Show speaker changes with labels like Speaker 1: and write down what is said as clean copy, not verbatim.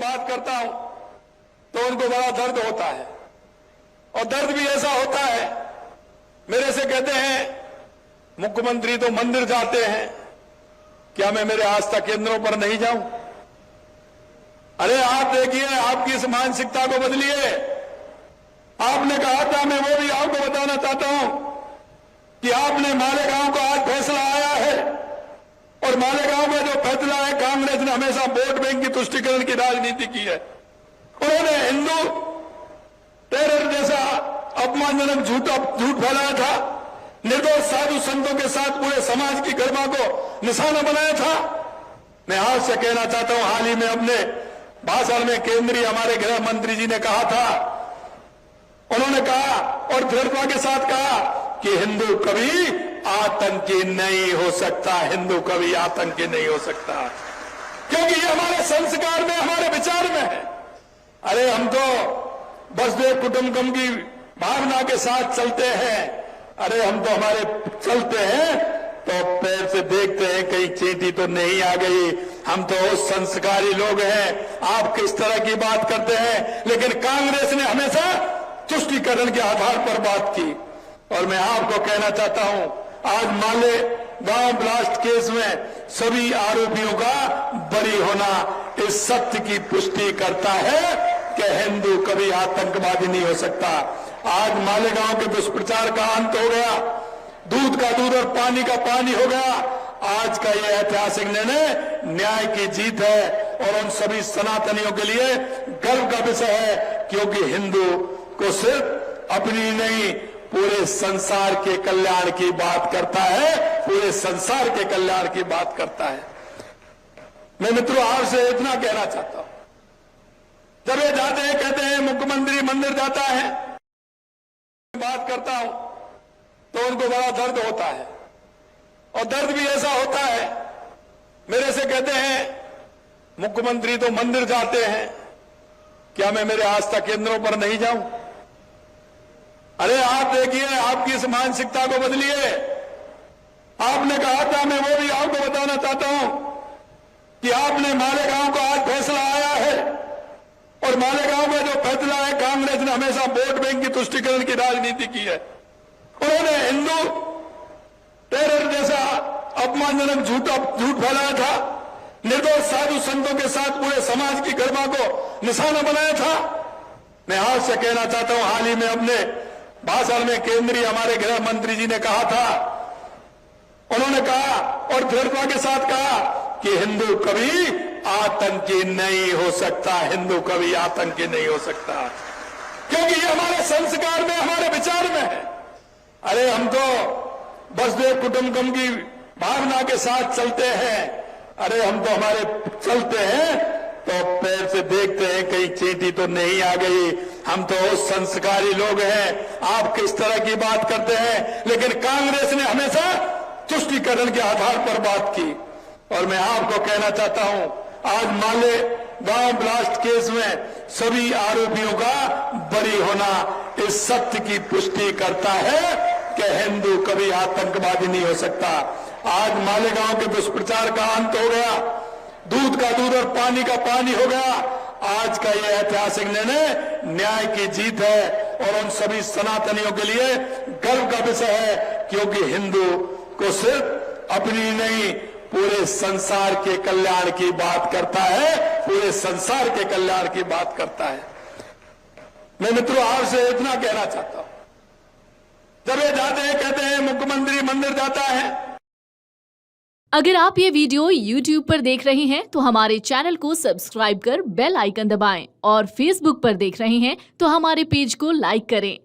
Speaker 1: बात करता हूं तो उनको बड़ा दर्द होता है, और दर्द भी ऐसा होता है, मेरे से कहते हैं मुख्यमंत्री तो मंदिर जाते हैं, क्या मैं मेरे आस्था केंद्रों पर नहीं जाऊं? अरे आप देखिए, आपकी इस मानसिकता को बदलिए। आपने कहा था, मैं वो भी आपको बताना चाहता हूं कि आपने मालेगांव का आज फैसला आया है, और मालेगांव में जो फैसला है, कांग्रेस ने हमेशा वोट बैंक की तुष्टीकरण की राजनीति की है। उन्होंने हिंदू टेरर जैसा अपमानजनक झूठ फैलाया था, निर्दोष साधु संतों के साथ पूरे समाज की गरिमा को निशाना बनाया था। मैं आज से कहना चाहता हूं, हाल ही में अपने भाषण में केंद्रीय हमारे गृह मंत्री जी ने कहा था, उन्होंने कहा और दृढ़ता के साथ कहा कि हिंदू कभी आतंकी नहीं हो सकता, हिंदू कभी आतंकी नहीं हो सकता, क्योंकि ये हमारे संस्कार में, हमारे विचार में है। अरे हम तो वसुधैव कुटुंबकम की भावना के साथ चलते हैं। अरे हम तो हमारे चलते हैं तो पैर से देखते हैं कहीं चींटी तो नहीं आ गई। हम तो संस्कारी लोग हैं। आप किस तरह की बात करते हैं, लेकिन कांग्रेस ने हमेशा तुष्टीकरण के आधार पर बात की। और मैं आपको कहना चाहता हूं, आज मालेगांव ब्लास्ट केस में सभी आरोपियों का बरी होना इस सत्य की पुष्टि करता है कि हिंदू कभी आतंकवादी नहीं हो सकता। आज मालेगांव के दुष्प्रचार का अंत हो गया, दूध का दूध और पानी का पानी हो गया। आज का यह ऐतिहासिक निर्णय न्याय की जीत है, और उन सभी सनातनियों के लिए गर्व का विषय है, क्योंकि हिंदू को सिर्फ अपनी नहीं, पूरे संसार के कल्याण की बात करता है, पूरे संसार के कल्याण की बात करता है। मैं मित्रों आपसे इतना कहना चाहता हूं, जब ये जाते हैं, कहते हैं मुख्यमंत्री मंदिर जाता है, बात करता हूं तो उनको बड़ा दर्द होता है, और दर्द भी ऐसा होता है, मेरे से कहते हैं मुख्यमंत्री तो मंदिर जाते हैं, क्या मैं मेरे आस्था केंद्रों पर नहीं जाऊं? अरे आप देखिए, आपकी इस मानसिकता को बदलिए। आपने कहा था, मैं वो भी आपको बताना चाहता हूं कि आपने मालेगांव का आज फैसला आया है, और मालेगांव में जो फैसला है, कांग्रेस ने हमेशा वोट बैंक की तुष्टीकरण की राजनीति की है। उन्होंने हिंदू टेरर जैसा अपमानजनक झूठ फैलाया था, निर्दोष साधु संतों के साथ पूरे समाज की गरिमा को निशाना बनाया था। मैं आज से कहना चाहता हूं, हाल ही में अपने भाषण में केंद्रीय हमारे गृह मंत्री जी ने कहा था, उन्होंने कहा और दृढ़ता के साथ कहा कि हिंदू कभी आतंकी नहीं हो सकता, हिंदू कभी आतंकी नहीं हो सकता, क्योंकि ये हमारे संस्कार में, हमारे विचार में है। अरे हम तो वसुधैव कुटुंबकम की भावना के साथ चलते हैं। अरे हम तो हमारे चलते हैं तो पैर से देखते हैं कहीं चींटी तो नहीं आ गई। हम तो संस्कारी लोग हैं। आप किस तरह की बात करते हैं, लेकिन कांग्रेस ने हमेशा तुष्टीकरण के आधार पर बात की। और मैं आपको कहना चाहता हूं, आज मालेगांव ब्लास्ट केस में सभी आरोपियों का बरी होना इस सत्य की पुष्टि करता है कि हिंदू कभी आतंकवादी नहीं हो सकता। आज मालेगांव के दुष्प्रचार का अंत हो गया, दूध का दूध और पानी का पानी हो गया। आज का यह ऐतिहासिक निर्णय न्याय की जीत है, और उन सभी सनातनियों के लिए गर्व का विषय है, क्योंकि हिंदू को सिर्फ अपनी नहीं, पूरे संसार के कल्याण की बात करता है, पूरे संसार के कल्याण की बात करता है। मैं मित्रों आपसे इतना कहना चाहता हूं, जब ये जाते हैं, कहते हैं मुख्यमंत्री मंदिर जाता है।
Speaker 2: अगर आप ये वीडियो YouTube पर देख रहे हैं तो हमारे चैनल को सब्सक्राइब कर बेल आइकन दबाएं, और Facebook पर देख रहे हैं तो हमारे पेज को लाइक करें।